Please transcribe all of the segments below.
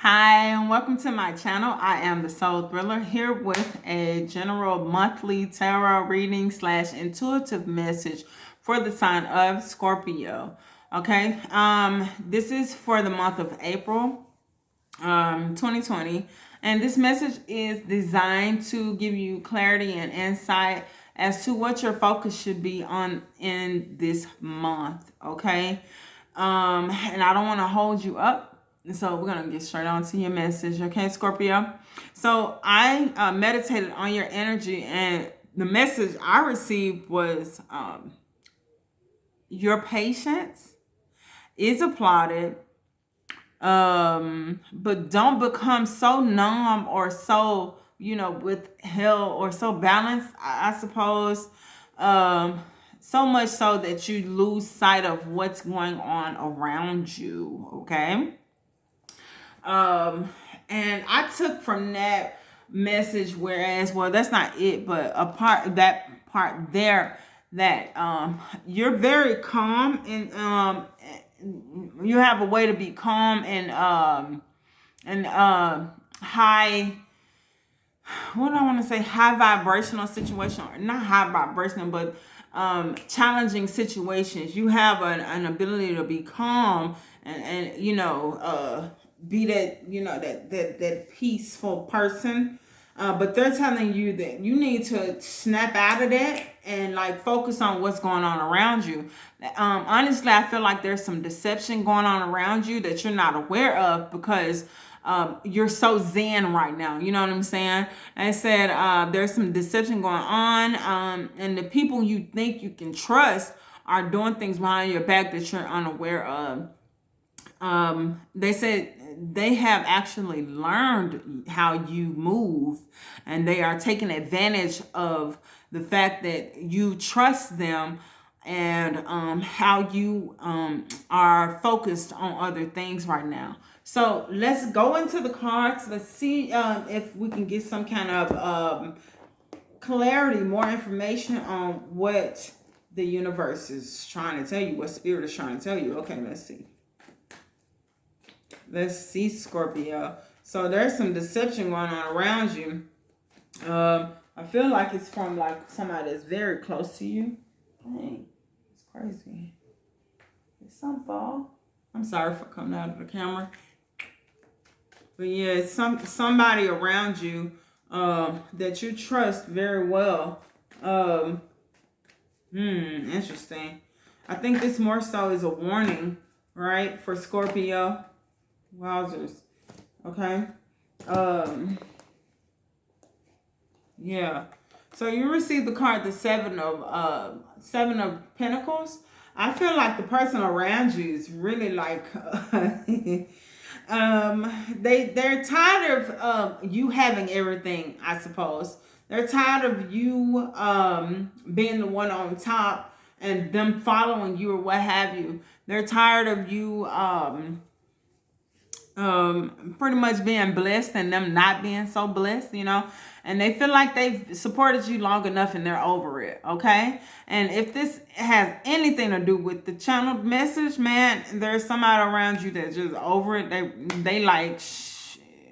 Hi, and welcome to my channel. I am the Soul Thriller here with a general monthly tarot reading / intuitive message for the sign of Scorpio. Okay, this is for the month of April 2020, and this message is designed to give you clarity and insight as to what your focus should be on in this month. Okay, and I don't want to hold you up. So we're going to get straight on to your message. Okay, Scorpio. So I meditated on your energy, and the message I received was your patience is applauded. But don't become so numb or so, withheld or so balanced, I suppose. So much so that you lose sight of what's going on around you. Okay. And I took from that message, whereas, well, that's not it, but that part there, that you're very calm, and you have a way to be calm and high, what do I want to say, high vibrational situation, or not high vibrational, but challenging situations. You have an ability to be calm and be that, that peaceful person. But they're telling you that you need to snap out of that and like focus on what's going on around you. Honestly, I feel like there's some deception going on around you that you're not aware of, because you're so zen right now. You know what I'm saying? I said there's some deception going on, and the people you think you can trust are doing things behind your back that you're unaware of. They said they have actually learned how you move, and they are taking advantage of the fact that you trust them, and how you are focused on other things right now. So let's go into the cards. Let's see if we can get some kind of clarity, more information on what the universe is trying to tell you, what spirit is trying to tell you. Okay, let's see. Let's see, Scorpio. So there's some deception going on around you. I feel like it's from like somebody that's very close to you. Dang, it's crazy. Did some fall? I'm sorry for coming out of the camera. But yeah, it's somebody around you that you trust very well. Interesting. I think this more so is a warning, right, for Scorpio. Wowzers. Okay. Yeah. So you received the card, the Seven of Pentacles. I feel like the person around you is really like they're tired of you having everything, I suppose. They're tired of you being the one on top and them following you or what have you. They're tired of you pretty much being blessed and them not being so blessed, and they feel like they've supported you long enough and they're over it. Okay. And if this has anything to do with the channeled message, man, there's somebody around you that's just over it. They like,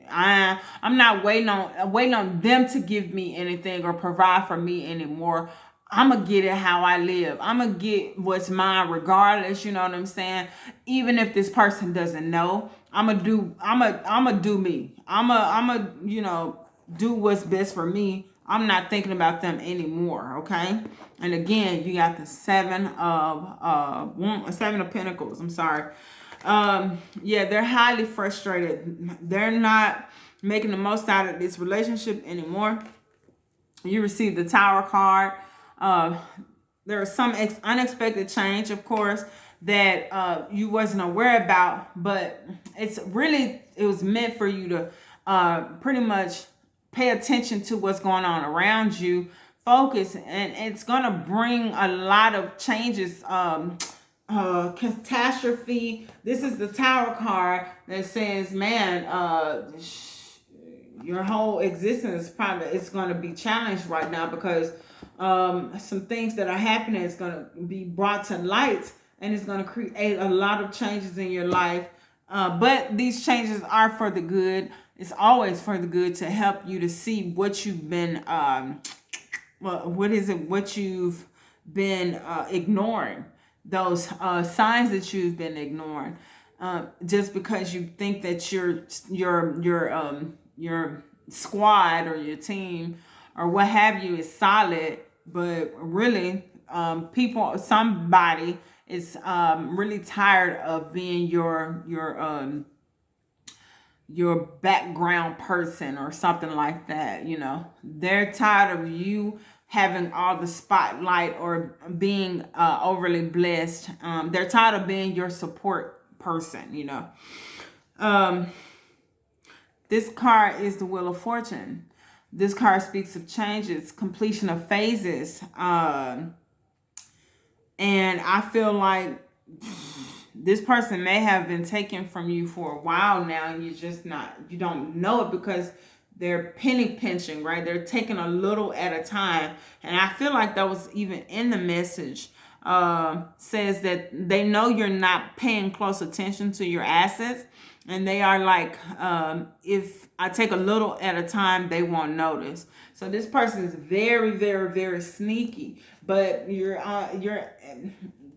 I'm not waiting on them to give me anything or provide for me anymore. I'm going to get it how I live. I'm going to get what's mine regardless, you know what I'm saying? Even if this person doesn't know, I'm going to do me. I'm going to, do what's best for me. I'm not thinking about them anymore, okay? And again, you got the Seven of Pentacles. I'm sorry. Yeah, they're highly frustrated. They're not making the most out of this relationship anymore. You received the Tower card. There was some unexpected change, of course, that you wasn't aware about, but it was meant for you to pretty much pay attention to what's going on around you, focus, and it's gonna bring a lot of changes. Catastrophe. This is the Tower card that says, man, your whole existence it's going to be challenged right now, because some things that are happening is going to be brought to light, and it's going to create a lot of changes in your life. But these changes are for the good. It's always for the good to help you to see what you've been, what you've been ignoring, those signs that you've been ignoring. Just because you think that your squad or your team or what have you is solid, but really somebody is really tired of being your background person or something like that. They're tired of you having all the spotlight or being overly blessed. They're tired of being your support person. This card is the Wheel of Fortune. This card speaks of changes, completion of phases, and I feel like this person may have been taken from you for a while now, and you don't know it because they're penny pinching, right? They're taking a little at a time. And I feel like that was even in the message, says that they know you're not paying close attention to your assets. And they are like, if I take a little at a time, they won't notice. So this person is very, very, very sneaky. But you're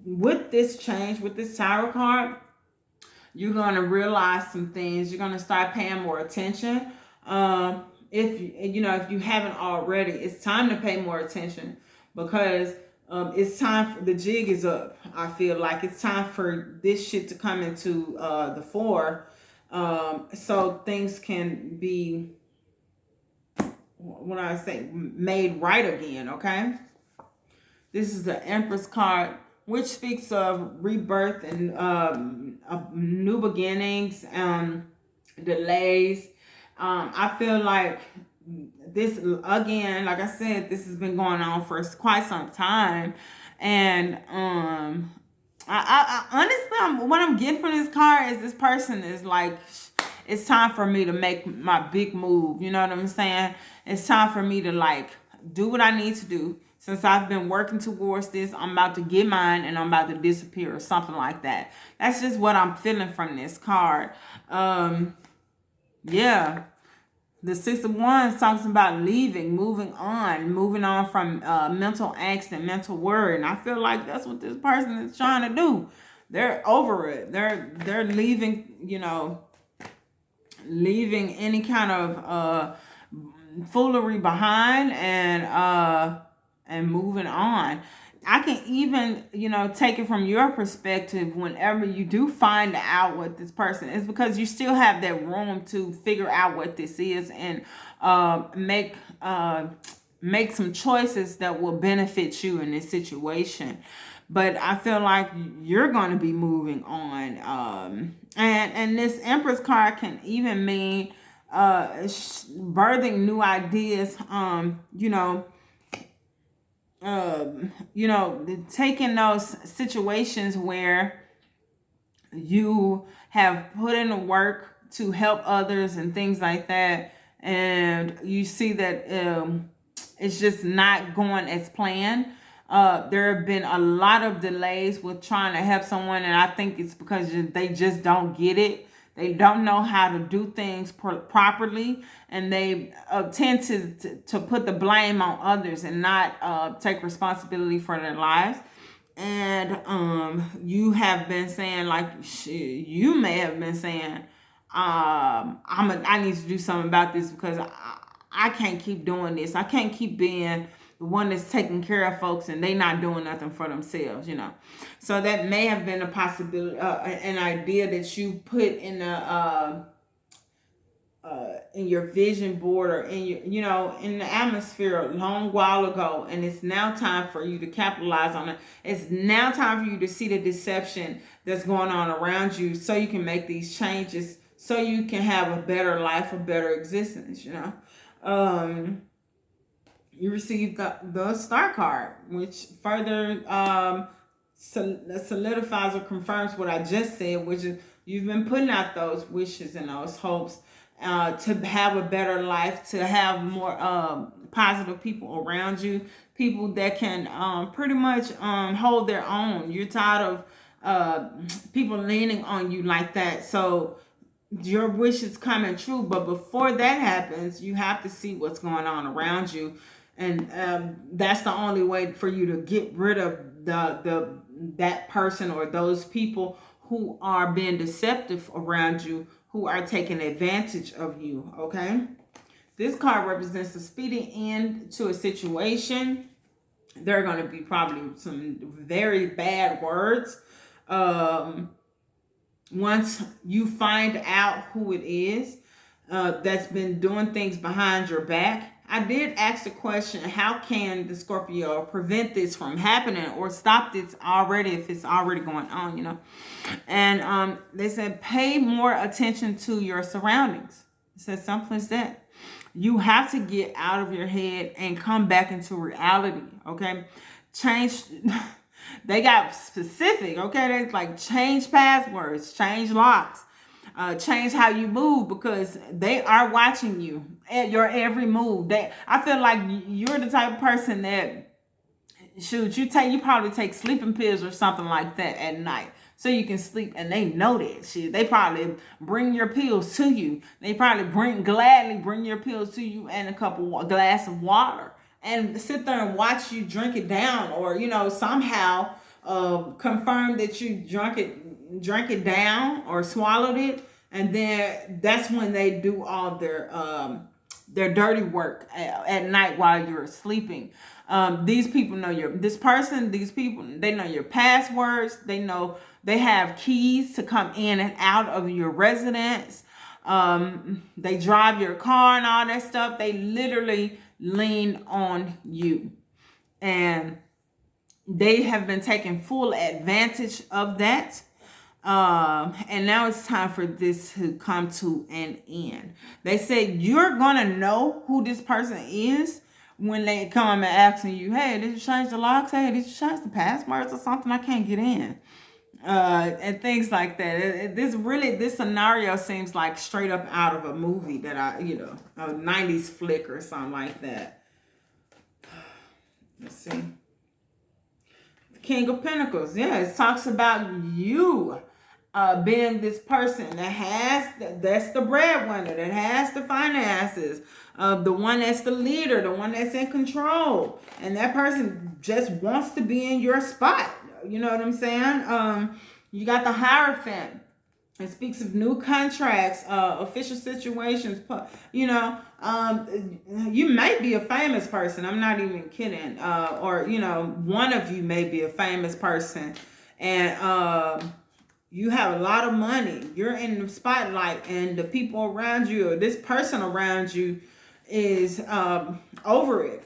with this change, with this tarot card, you're going to realize some things. You're going to start paying more attention. If you haven't already, it's time to pay more attention, because it's time for the jig is up. I feel like it's time for this shit to come into the fore, so things can be, when I say, made right again. Okay, this is the Empress card, which speaks of rebirth and new beginnings, delays. I feel like this, again, like I said, this has been going on for quite some time. And I honestly, what I'm getting from this card is this person is like, it's time for me to make my big move. You know what I'm saying? It's time for me to like do what I need to do. Since I've been working towards this, I'm about to get mine and I'm about to disappear or something like that. That's just what I'm feeling from this card. Yeah. The Six of Wands talks about leaving, moving on from mental angst and mental worry. And I feel like that's what this person is trying to do. They're over it. They're leaving, leaving any kind of foolery behind and moving on. I can even, take it from your perspective. Whenever you do find out what this person is, because you still have that room to figure out what this is and make some choices that will benefit you in this situation. But I feel like you're going to be moving on. And this Empress card can even mean birthing new ideas, taking those situations where you have put in the work to help others and things like that, and you see that it's just not going as planned. There have been a lot of delays with trying to help someone, and I think it's because they just don't get it. They don't know how to do things properly, and they tend to put the blame on others and not take responsibility for their lives. And you have been saying, like, you may have been saying, I need to do something about this, because I can't keep doing this. I can't keep being the one that's taking care of folks and they not doing nothing for themselves, So that may have been a possibility, an idea that you put in your vision board or in your, in the atmosphere a long while ago, and it's now time for you to capitalize on it. It's now time for you to see the deception that's going on around you, so you can make these changes, so you can have a better life, a better existence. You received the Star card, which further solidifies or confirms what I just said, which is you've been putting out those wishes and those hopes to have a better life, to have more positive people around you, people that can pretty much hold their own. You're tired people leaning on you like that. So your wish is coming true, but before that happens, you have to see what's going on around you, and that's the only way for you to get rid of that person or those people who are being deceptive around you, who are taking advantage of you. Okay, this card represents a speedy end to a situation. There are going to be probably some very bad words. Once you find out who it is that's been doing things behind your back. I did ask the question, how can the Scorpio prevent this from happening or stop this already if it's already going on, you know? And they said, pay more attention to your surroundings. It says something as that. You have to get out of your head and come back into reality, okay? Change... They got specific, okay? They like change passwords, change locks, change how you move, because they are watching you at your every move. I feel like you're the type of person that, shoot, you probably take sleeping pills or something like that at night so you can sleep, and they know that shit. They probably bring your pills to you. They probably gladly bring your pills to you and a glass of water, and sit there and watch you drink it down, or, you know, somehow confirm that you drank it down or swallowed it, and then that's when they do all their dirty work at night while you're sleeping. These people know these people, they know your passwords. They have keys to come in and out of your residence. They drive your car and all that stuff. They literally lean on you, and they have been taking full advantage of that. And now it's time for this to come to an end. They said you're gonna know who this person is when they come and asking you, hey, did you change the locks? Hey, did you change the passwords or something? I can't get in. And things like that. This scenario seems like straight up out of a movie that a 90s flick or something like that. Let's see. The King of Pentacles. Yeah, it talks about you being this person that's the breadwinner, that has the finances, the one that's the leader, the one that's in control, and that person just wants to be in your spot. You know what I'm saying? You got the Hierophant. It speaks of new contracts, official situations. You may be a famous person. I'm not even kidding. Or one of you may be a famous person, and you have a lot of money. You're in the spotlight, and the people around you, or this person around you, is over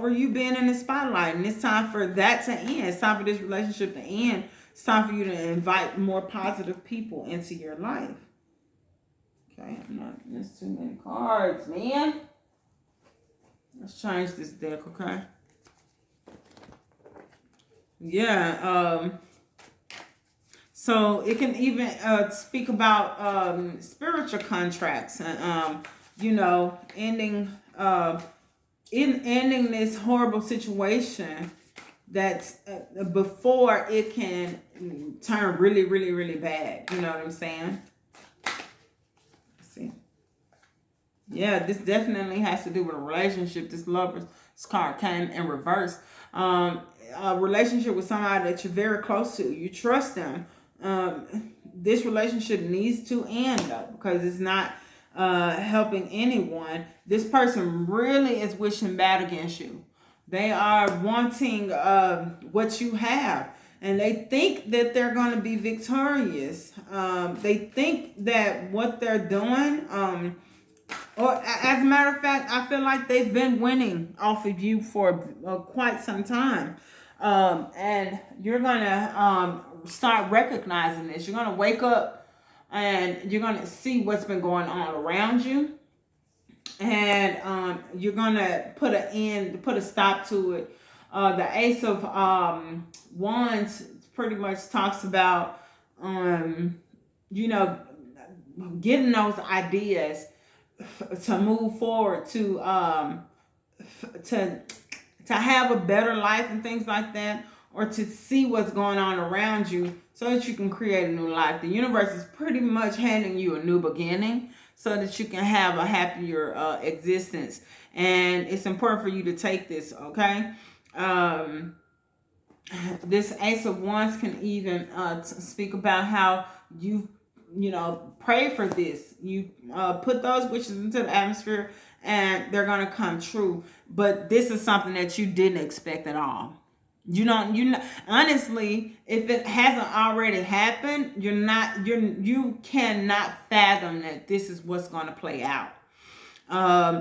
you being in the spotlight. And it's time for that to end. It's time for this relationship to end. It's time for you to invite more positive people into your life. Okay, there's too many cards, man. Let's change this deck, okay? Yeah, so it can even speak about spiritual contracts and ending ending this horrible situation that's before it can turn really, really, really bad. You know what I'm saying? Let's see. Yeah, this definitely has to do with a relationship. This Lovers card came in reverse. A relationship with somebody that you're very close to. You trust them. This relationship needs to end though, because it's not helping anyone. This person really is wishing bad against you. They are wanting what you have, and they think that they're going to be victorious. They think that what they're doing, or as a matter of fact, I feel like they've been winning off of you for quite some time. And you're going to start recognizing this. You're going to wake up and you're going to see what's been going on around you. And you're going to put a stop to it. The Ace of Wands pretty much talks about, getting those ideas to move forward, to have a better life and things like that, or to see what's going on around you so that you can create a new life. The universe is pretty much handing you a new beginning so that you can have a happier existence. And it's important for you to take this, okay? This Ace of Wands can even speak about how you pray for this. You put those wishes into the atmosphere and they're going to come true. But this is something that you didn't expect at all. Honestly, if it hasn't already happened, you cannot fathom that this is what's going to play out.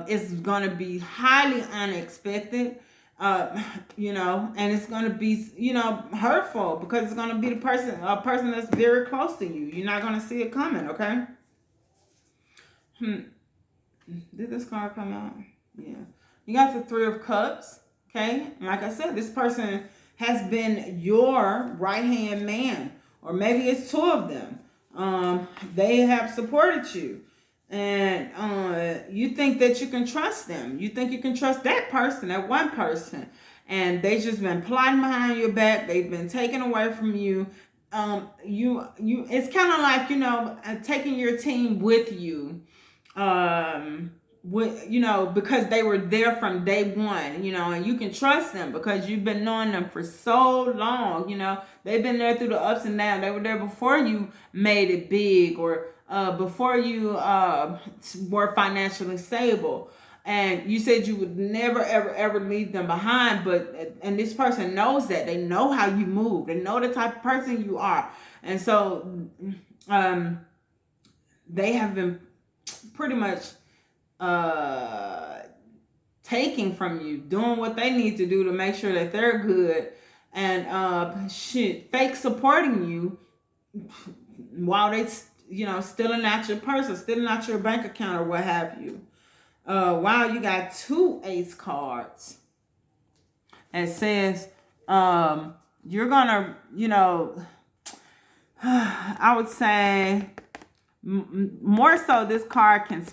It's going to be highly unexpected, and it's going to be, hurtful, because it's going to be a person that's very close to you. You're not going to see it coming, okay? Did this card come out? Yeah. You got the Three of Cups, okay? And like I said, this person has been your right-hand man, or maybe it's two of them. They have supported you, and you think that you can trust them. You think you can trust that person, that one person, and they just been plotting behind your back. They've been taken away from you. It's kind of like, taking your team with you. Because they were there from day one, and you can trust them because you've been knowing them for so long. They've been there through the ups and downs. They were there before you made it big, or before you were financially stable. And you said you would never, ever, ever leave them behind. And this person knows that. They know how you move. They know the type of person you are. And so they have been pretty much taking from you, doing what they need to do to make sure that they're good, and fake supporting you while they stealing out your purse or stealing out your bank account or what have you. Wow, you got two ace cards. It says you're gonna, I would say more so these cards can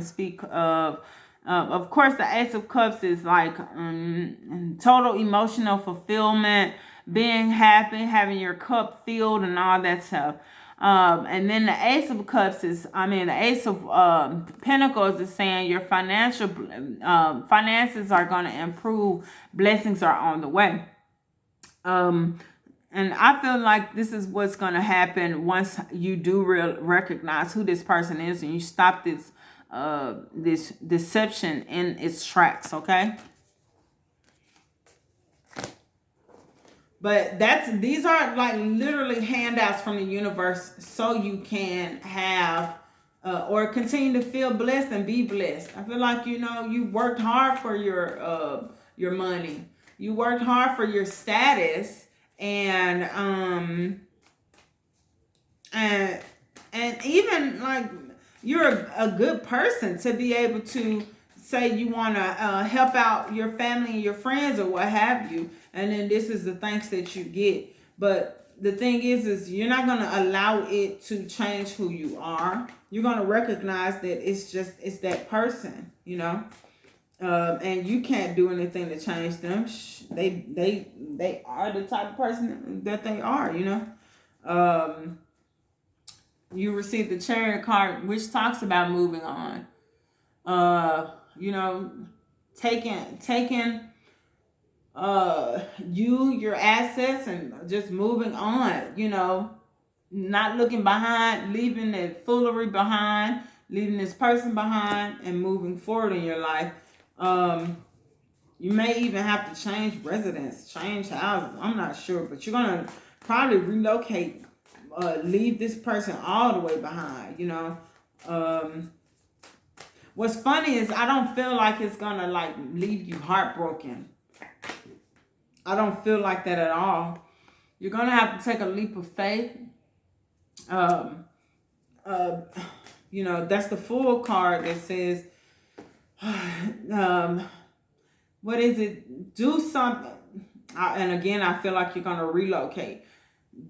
speak of course, the Ace of Cups is like total emotional fulfillment, being happy, having your cup filled and all that stuff. And then the Ace of Cups the Ace of Pentacles is saying your finances are going to improve. Blessings are on the way. And I feel like this is what's going to happen once you do recognize who this person is, and you stop this this deception in its tracks, okay? But these are like literally handouts from the universe so you can have or continue to feel blessed and be blessed. I feel like, you worked hard for your money. You worked hard for your status. And even like you're a good person to be able to say you want to help out your family and your friends or what have you, and then this is the thanks that you get. But the thing is you're not going to allow it to change who you are. You're going to recognize that it's that person, and you can't do anything to change them. They are the type of person that they are, You received the Chariot card, which talks about moving on. Taking your assets and just moving on, not looking behind, leaving that foolery behind, leaving this person behind, and moving forward in your life. You may even have to change residence, change houses. I'm not sure, but you're going to probably relocate, leave this person all the way behind, What's funny is I don't feel like it's going to leave you heartbroken. I don't feel like that at all. You're going to have to take a leap of faith. That's the Fool card that says, what is it? Do something. And again, I feel like you're going to relocate.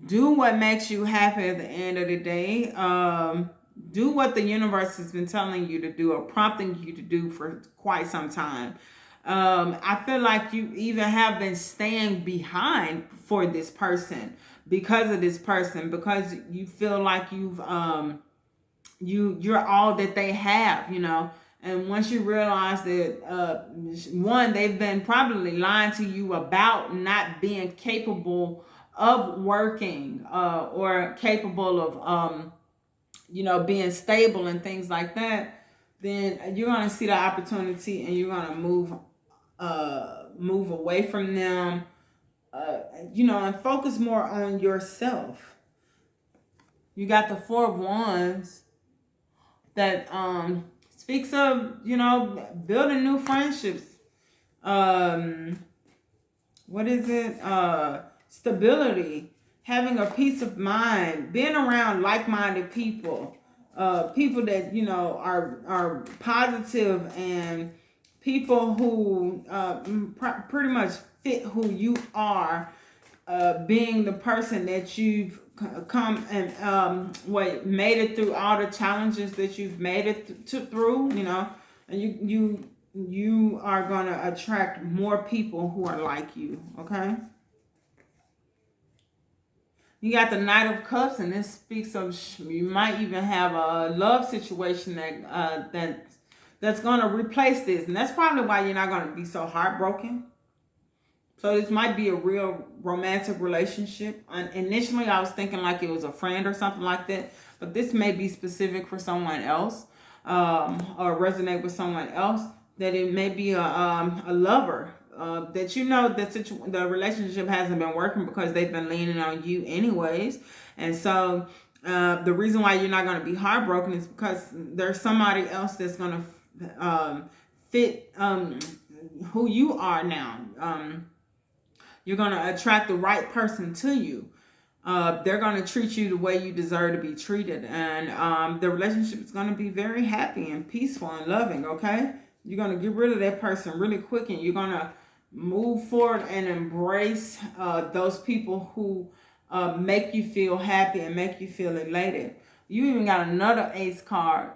Do what makes you happy at the end of the day. Do what the universe has been telling you to do or prompting you to do for quite some time. I feel like you even have been staying behind for this person because of this person, because you feel like you're all that they have, you know. And once you realize that one, they've been probably lying to you about not being capable of working or capable of being stable and things like that, then you're going to see the opportunity and you're going to move away from them, and focus more on yourself. You got the Four of Wands that speaks of, building new friendships. What is it? Stability, having a peace of mind, being around like-minded people, people that, are positive, and people who pretty much fit who you are, being the person that you've come and made it through all the challenges that you've made it through, and you are going to attract more people who are like you, okay? You got the Knight of Cups, and this speaks of you might even have a love situation that's going to replace this, and that's probably why you're not going to be so heartbroken. So this might be a real romantic relationship. And initially, I was thinking like it was a friend or something like that. But this may be specific for someone else, or resonate with someone else. That it may be a lover. That the relationship hasn't been working because they've been leaning on you anyways. And so the reason why you're not going to be heartbroken is because there's somebody else that's going to fit who you are now. You're going to attract the right person to you. They're going to treat you the way you deserve to be treated. And the relationship is going to be very happy and peaceful and loving, okay? You're going to get rid of that person really quick, and you're going to move forward and embrace those people who make you feel happy and make you feel elated. You even got another Ace card,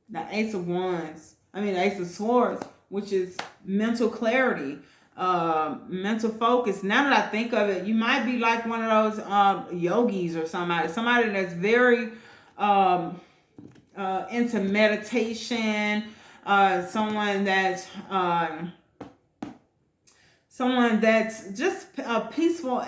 the Ace of Wands. The Ace of Swords, which is mental clarity. Mental focus. Now that I think of it, you might be like one of those yogis or somebody that's very into meditation, someone that's just peaceful,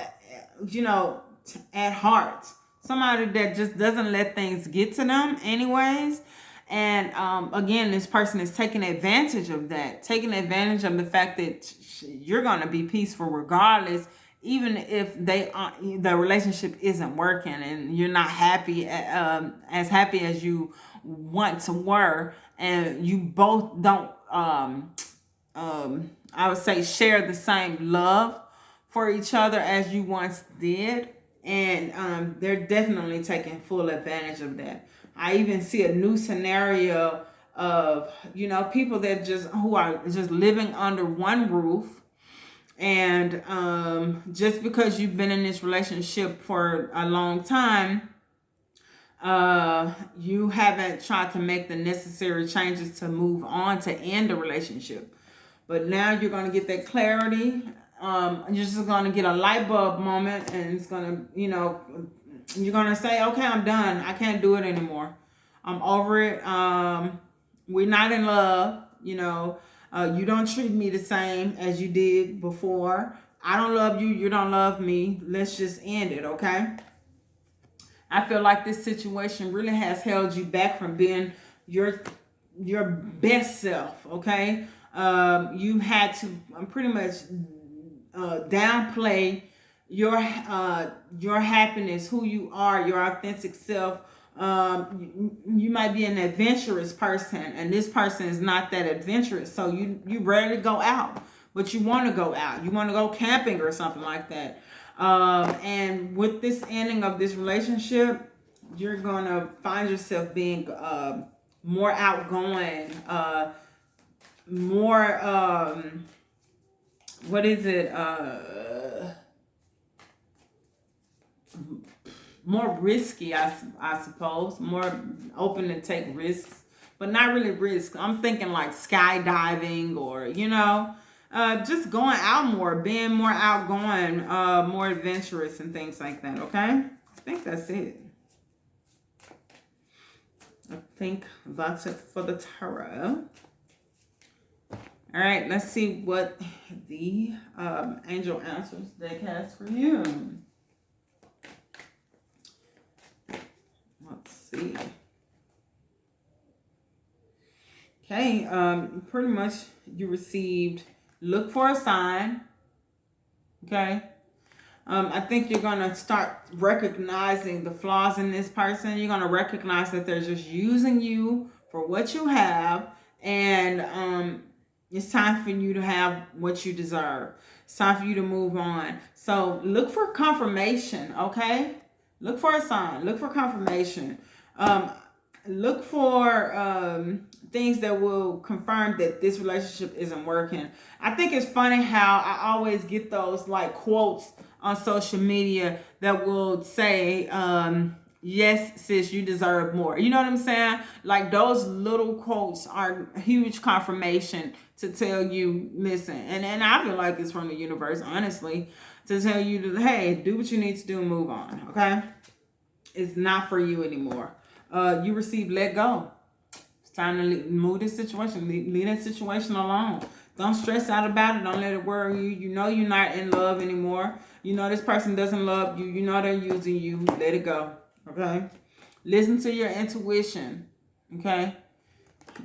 at heart, somebody that just doesn't let things get to them anyways. And again, this person is taking advantage of that, taking advantage of the fact that you're going to be peaceful regardless, even if the relationship isn't working and you're not happy, as happy as you once were, and you both don't, I would say, share the same love for each other as you once did. And they're definitely taking full advantage of that. I even see a new scenario of, people that who are just living under one roof. And just because you've been in this relationship for a long time, you haven't tried to make the necessary changes to move on to end the relationship. But now you're going to get that clarity. You're just going to get a light bulb moment, and it's going to, you're going to say, okay, I'm done. I can't do it anymore. I'm over it. We're not in love. You don't treat me the same as you did before. I don't love you. You don't love me. Let's just end it, okay? I feel like this situation really has held you back from being your best self, okay? You had to pretty much downplay your happiness, who you are, your authentic self. You might be an adventurous person, and this person is not that adventurous, so you rarely go out, but you want to go out. You want to go camping or something like that. And with this ending of this relationship, you're gonna find yourself being more outgoing, more what is it? More risky, I suppose. More open to take risks. but not really risk. I'm thinking like skydiving or, you know, just going out more, being more outgoing, more adventurous and things like that, okay? I think that's it. I think that's it for the tarot. All right, let's see what the angel answers deck has for you. Let's see. Okay, pretty much you received, look for a sign. Okay. I think you're going to start recognizing the flaws in this person. You're going to recognize that they're just using you for what you have. And it's time for you to have what you deserve. It's time for you to move on. So look for confirmation, okay? Look for a sign. Look for confirmation. Look for things that will confirm that this relationship isn't working. I think it's funny how I always get those like quotes on social media that will say, yes, sis, you deserve more. You know what I'm saying? Like those little quotes are huge confirmation to tell you, listen, and I feel like it's from the universe, honestly, to tell you to, hey, do what you need to do and move on, okay? It's not for you anymore. You receive let go. It's time to move this situation. Leave that situation alone. Don't stress out about it. Don't let it worry you. You know you're not in love anymore. You know this person doesn't love you. You know they're using you. Let it go. Okay? Listen to your intuition. Okay?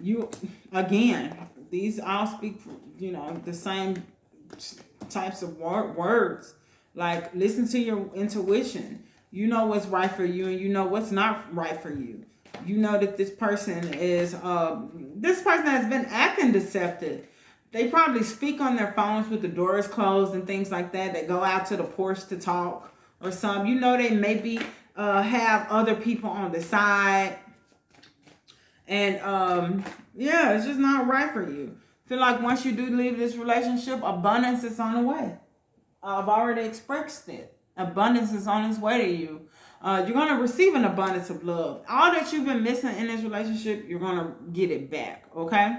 You, again, these all speak, you know, the same types of words. Like, listen to your intuition. You know what's right for you and you know what's not right for you. You know that this person has been acting deceptive. They probably speak on their phones with the doors closed and things like that. They go out to the porch to talk or something. You know they maybe have other people on the side. And yeah, it's just not right for you. I feel like once you do leave this relationship, abundance is on the way. I've already expressed it. Abundance is on its way to you. You're going to receive an abundance of love. All that you've been missing in this relationship, you're going to get it back, okay?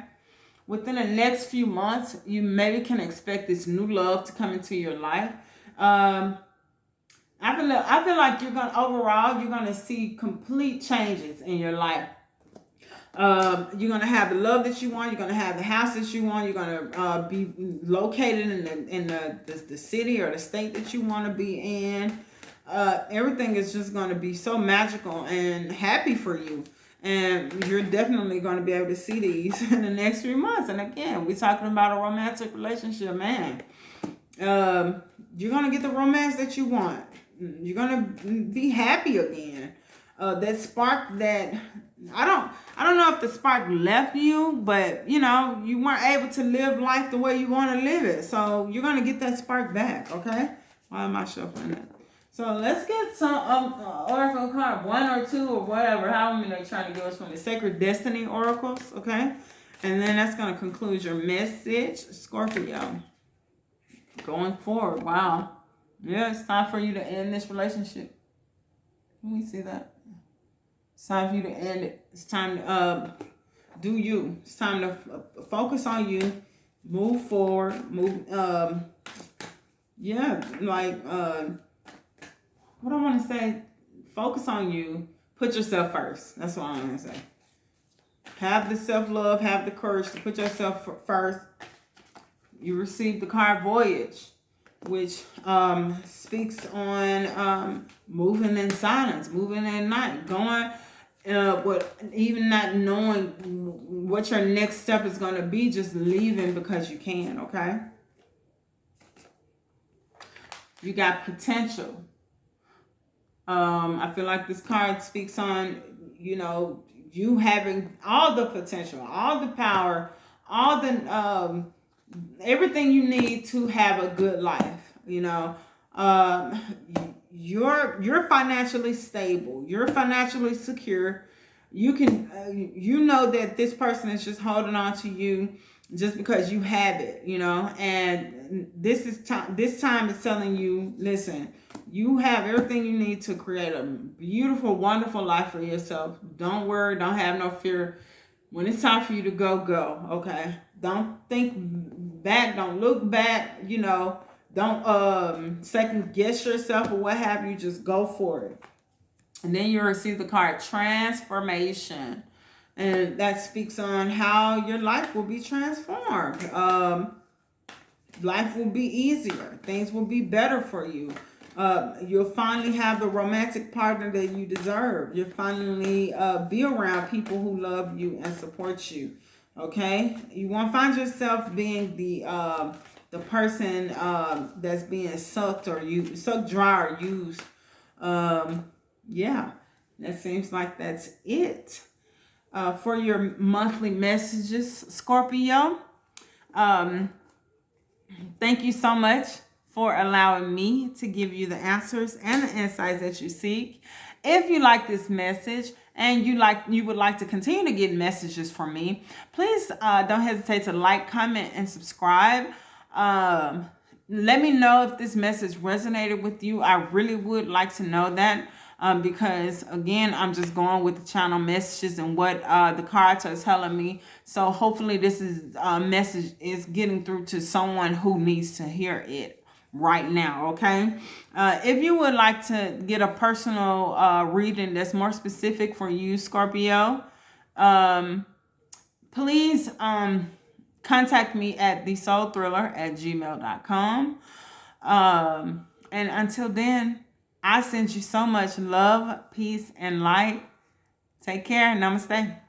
Within the next few months, you maybe can expect this new love to come into your life. I feel like you're going to see complete changes in your life. You're going to have the love that you want. You're going to have the house that you want. You're going to be located in the city or the state that you want to be in. Everything is just going to be so magical and happy for you. And you're definitely going to be able to see these in the next 3 months. And again, we're talking about a romantic relationship, man. You're going to get the romance that you want. You're going to be happy again. That spark that... I don't know if the spark left you, but, you know, you weren't able to live life the way you want to live it. So you're going to get that spark back, okay? Why am I shuffling that? So let's get some oracle card, 1 or 2 or whatever, however many they're trying to give us from the Sacred Destiny oracles, okay? And then that's going to conclude your message, Scorpio. Going forward, wow. Yeah, it's time for you to end this relationship. Can we see that? It's time for you to end it. It's time to do you. It's time to focus on you. Move forward. Yeah, like... what I want to say, focus on you. Put yourself first. That's what I'm going to say. Have the self-love. Have the courage to put yourself first. You received the card Voyage, which speaks on moving in silence, moving at night, going, even not knowing what your next step is going to be, just leaving because you can, okay? You got potential. I feel like this card speaks on, you know, you having all the potential, all the power, all the, everything you need to have a good life, you know. You're financially stable. You're financially secure. You can, you know that this person is just holding on to you just because you have it, you know. And this time is telling you, listen, you have everything you need to create a beautiful, wonderful life for yourself. Don't worry. Don't have no fear. When it's time for you to go, go. Okay. Don't think back. Don't look back. You know, don't second guess yourself or what have you. Just go for it. And then you receive the card transformation. And that speaks on how your life will be transformed. Life will be easier. Things will be better for you. You'll finally have the romantic partner that you deserve. You'll finally be around people who love you and support you. Okay? You won't find yourself being the person that's being sucked dry or used. Yeah, that seems like that's it. For your monthly messages, Scorpio. Thank you so much for allowing me to give you the answers and the insights that you seek. If you like this message and you would like to continue to get messages from me, please don't hesitate to like, comment, and subscribe. Let me know if this message resonated with you. I really would like to know that. Because again, I'm just going with the channel messages and what the cards are telling me. So hopefully this message is getting through to someone who needs to hear it right now. Okay. If you would like to get a personal reading that's more specific for you, Scorpio, please contact me at thesoulthriller@gmail.com. And until then, I send you so much love, peace, and light. Take care. Namaste.